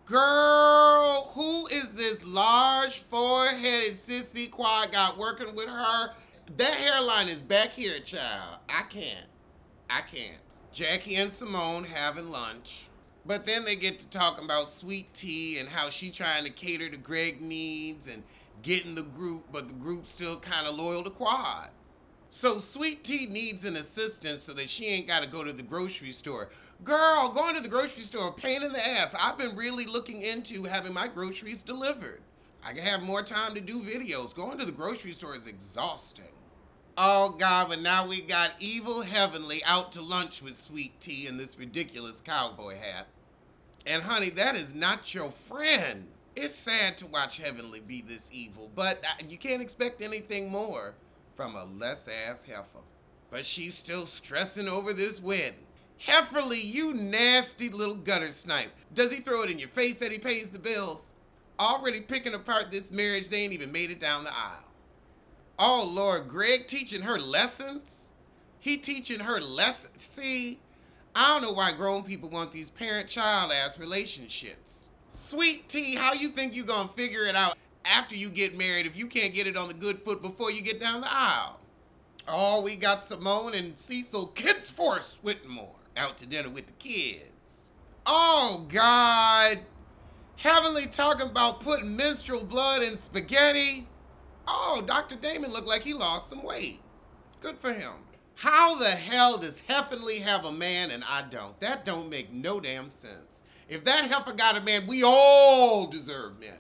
Girl, who is this large four-headed sissy Quad got working with her? That hairline is back here, child. I can't. Jackie and Simone having lunch. But then they get to talking about Sweet Tea and how she trying to cater to Greg needs and get in the group, but the group's still kind of loyal to Quad. So Sweet Tea needs an assistant so that she ain't got to go to the grocery store. Girl, going to the grocery store, pain in the ass. I've been really looking into having my groceries delivered. I can have more time to do videos. Going to the grocery store is exhausting. Oh God, but now we got evil Heavenly out to lunch with Sweet Tea in this ridiculous cowboy hat. And honey, that is not your friend. It's sad to watch Heavenly be this evil, but you can't expect anything more from a less-ass heifer. But she's still stressing over this wedding. Heiferly, you nasty little gutter snipe. Does he throw it in your face that he pays the bills? Already picking apart this marriage, they ain't even made it down the aisle. Oh Lord, Greg teaching her lessons? He teaching her lessons? See, I don't know why grown people want these parent-child ass relationships. Sweet Tea, how you think you gonna figure it out after you get married if you can't get it on the good foot before you get down the aisle? Oh, we got Simone and Cecil Kids Force Whitmore out to dinner with the kids. Oh God, Heavenly talking about putting menstrual blood in spaghetti. Oh, Dr. Damon looked like he lost some weight. Good for him. How the hell does Heavenly have a man and I don't? That don't make no damn sense. If that heifer got a man, we all deserve men.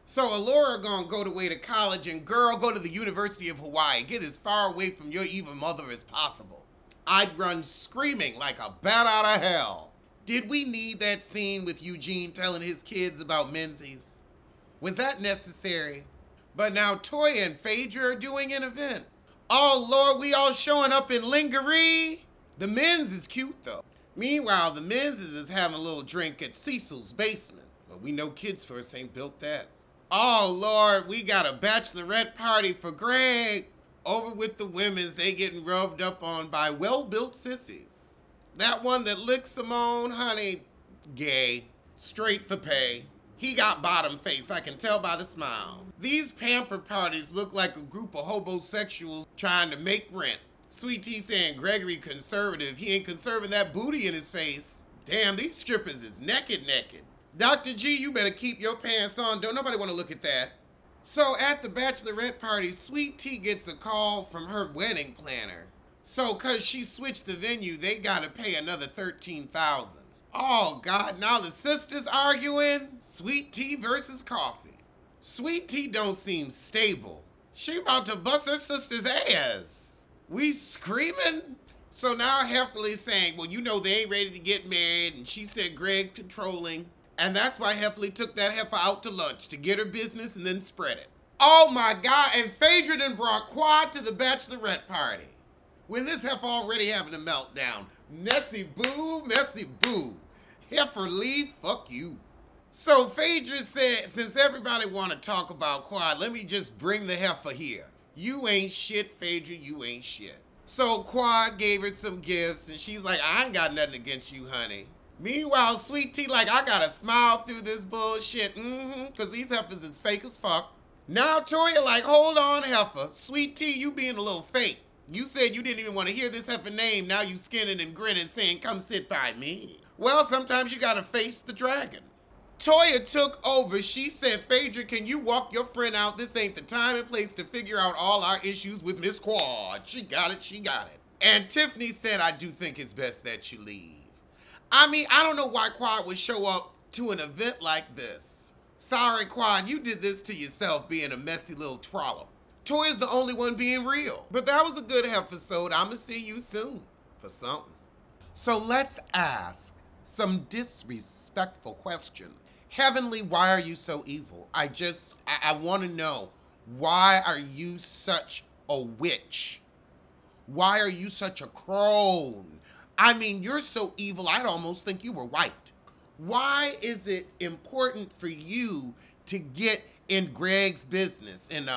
So Allura gonna go away to college and girl, go to the University of Hawaii. Get as far away from your evil mother as possible. I'd run screaming like a bat out of hell. Did we need that scene with Eugene telling his kids about Menzies? Was that necessary? But now Toya and Phaedra are doing an event. Oh Lord, we all showing up in lingerie. The men's is cute though. Meanwhile, the men's is having a little drink at Cecil's basement. But we know Kids First ain't built that. Oh Lord, we got a bachelorette party for Greg. Over with the women's, they getting rubbed up on by well-built sissies. That one that licked Simone, honey, gay, straight for pay. He got bottom face, I can tell by the smile. These pamper parties look like a group of homosexuals trying to make rent. Sweet Tea saying Gregory conservative, he ain't conserving that booty in his face. Damn, these strippers is naked. Dr. G, you better keep your pants on, don't nobody want to look at that. So at the bachelorette party, Sweet Tea gets a call from her wedding planner. So cause she switched the venue, they gotta pay another $13,000. Oh God, now the sisters arguing? Sweet Tea versus Coffee. Sweet Tea don't seem stable. She about to bust her sister's ass. We screaming? So now Heffley's saying, well, you know they ain't ready to get married, and she said Greg's controlling. And that's why Heffley took that heifer out to lunch, to get her business and then spread it. Oh my God, and Phaedra done brought Quad to the bachelorette party. When this heifer already having a meltdown. Messy boo. Heifer leave, fuck you. So Phaedra said, since everybody want to talk about Quad, let me just bring the heifer here. You ain't shit, Phaedra, you ain't shit. So Quad gave her some gifts and she's like, I ain't got nothing against you, honey. Meanwhile, Sweet Tea like, I gotta smile through this bullshit, cause these heifers is fake as fuck. Now Toya like, hold on heifer, Sweet Tea, you being a little fake. You said you didn't even want to hear this heifer name, now you skinning and grinning saying, come sit by me. Well, sometimes you gotta face the dragon. Toya took over, she said, Phaedra, can you walk your friend out? This ain't the time and place to figure out all our issues with Miss Quad. She got it. And Tiffany said, I do think it's best that you leave. I mean, I don't know why Quad would show up to an event like this. Sorry, Quad, you did this to yourself being a messy little trollop. Toya's the only one being real. But that was a good episode. I'ma see you soon for something. So let's ask some disrespectful questions. Heavenly, why are you so evil? I want to know, why are you such a witch? Why are you such a crone? I mean, you're so evil, I'd almost think you were white. Why is it important for you to get in Greg's business, in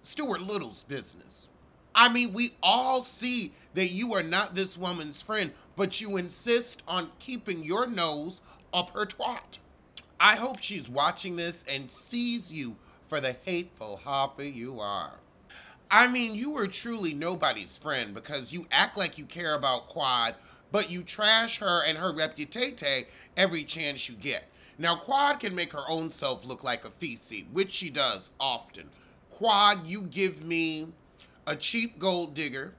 Stuart Little's business? I mean, we all see that you are not this woman's friend, but you insist on keeping your nose up her twat. I hope she's watching this and sees you for the hateful hopper you are. I mean, you were truly nobody's friend because you act like you care about Quad, but you trash her and her reputation every chance you get. Now, Quad can make her own self look like a feces, which she does often. Quad, you give me a cheap gold digger.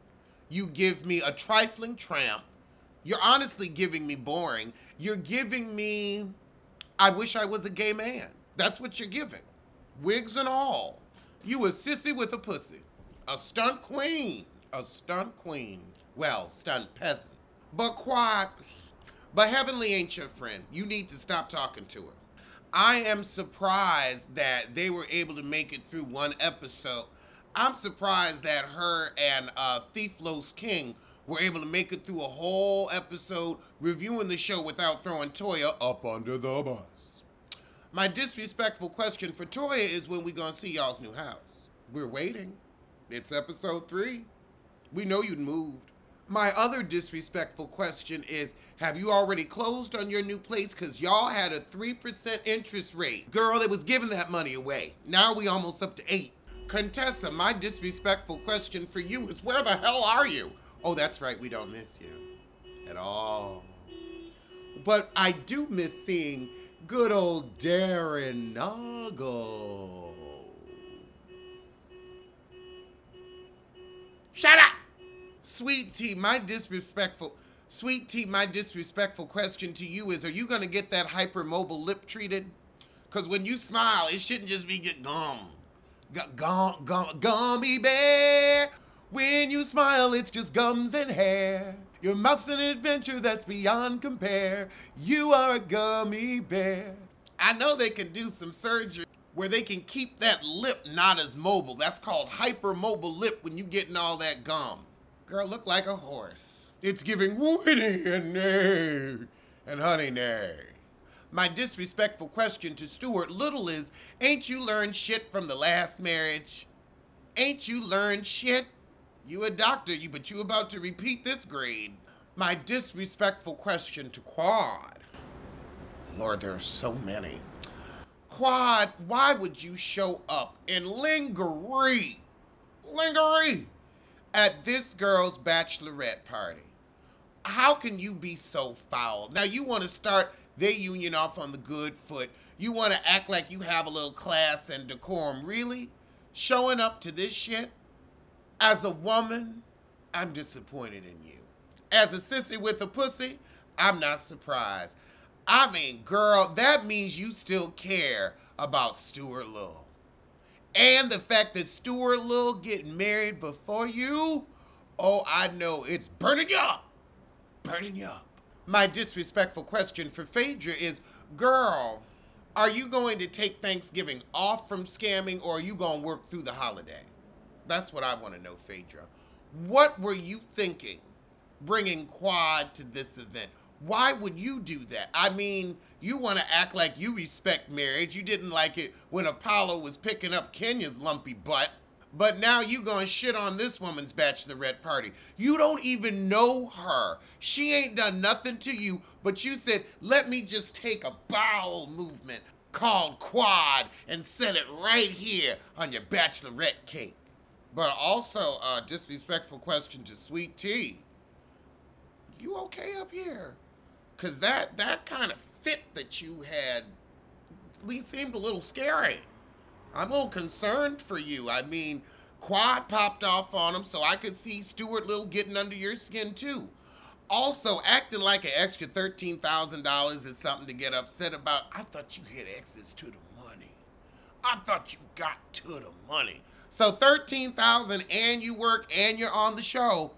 You give me a trifling tramp. You're honestly giving me boring. You're giving me, I wish I was a gay man. That's what you're giving. Wigs and all. You a sissy with a pussy. A stunt queen. A stunt queen. Well, stunt peasant. But Quad, but Heavenly ain't your friend. You need to stop talking to her. I am surprised that they were able to make it through one episode. I'm surprised that her and Thief Los King were able to make it through a whole episode reviewing the show without throwing Toya up under the bus. My disrespectful question for Toya is when we gonna see y'all's new house. We're waiting. It's episode 3. We know you'd moved. My other disrespectful question is, have you already closed on your new place? Because y'all had a 3% interest rate. Girl, they was giving that money away. Now we almost up to 8. Contessa, my disrespectful question for you is, where the hell are you? Oh, that's right, we don't miss you at all. But I do miss seeing good old Darren Nuggles. Shut up! Sweet Tea, my disrespectful question to you is, are you gonna get that hypermobile lip treated? Because when you smile, it shouldn't just be get gum. Gummy bear. When you smile, it's just gums and hair. Your mouth's an adventure that's beyond compare. You are a gummy bear. I know they can do some surgery where they can keep that lip not as mobile. That's called hypermobile lip when you getting all that gum. Girl, look like a horse. It's giving Woody and nay and honey nay. My disrespectful question to Stuart Little is, ain't you learned shit from the last marriage? Ain't you learned shit? You a doctor, but you about to repeat this grade. My disrespectful question to Quad. Lord, there are so many. Quad, why would you show up in lingerie at this girl's bachelorette party? How can you be so foul? Now you want to start their union off on the good foot. You want to act like you have a little class and decorum. Really? Showing up to this shit? As a woman, I'm disappointed in you. As a sissy with a pussy, I'm not surprised. I mean, girl, that means you still care about Stuart Little. And the fact that Stuart Little getting married before you, oh, I know it's burning you up. Burning you up. My disrespectful question for Phaedra is, girl, are you going to take Thanksgiving off from scamming, or are you going to work through the holiday? That's what I want to know, Phaedra. What were you thinking bringing Quad to this event? Why would you do that? I mean, you want to act like you respect marriage. You didn't like it when Apollo was picking up Kenya's lumpy butt. But now you gonna shit on this woman's bachelorette party. You don't even know her. She ain't done nothing to you, but you said, let me just take a bowel movement called Quad and set it right here on your bachelorette cake. But also a disrespectful question to Sweet Tea. You okay up here? Because that kind of fit that you had at least seemed a little scary. I'm a little concerned for you. I mean, Quad popped off on him, so I could see Stuart Little getting under your skin too. Also, acting like an extra $13,000 is something to get upset about. I thought you had access to the money. I thought you got to the money. So $13,000 and you work and you're on the show.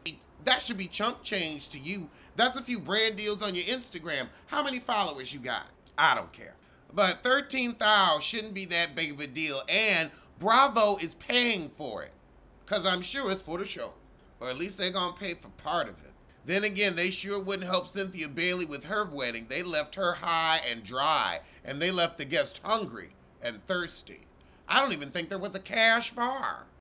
That should be chump change to you. That's a few brand deals on your Instagram. How many followers you got? I don't care. But $13,000 shouldn't be that big of a deal. And Bravo is paying for it. Because I'm sure it's for the show. Or at least they're going to pay for part of it. Then again, they sure wouldn't help Cynthia Bailey with her wedding. They left her high and dry. And they left the guests hungry and thirsty. I don't even think there was a cash bar.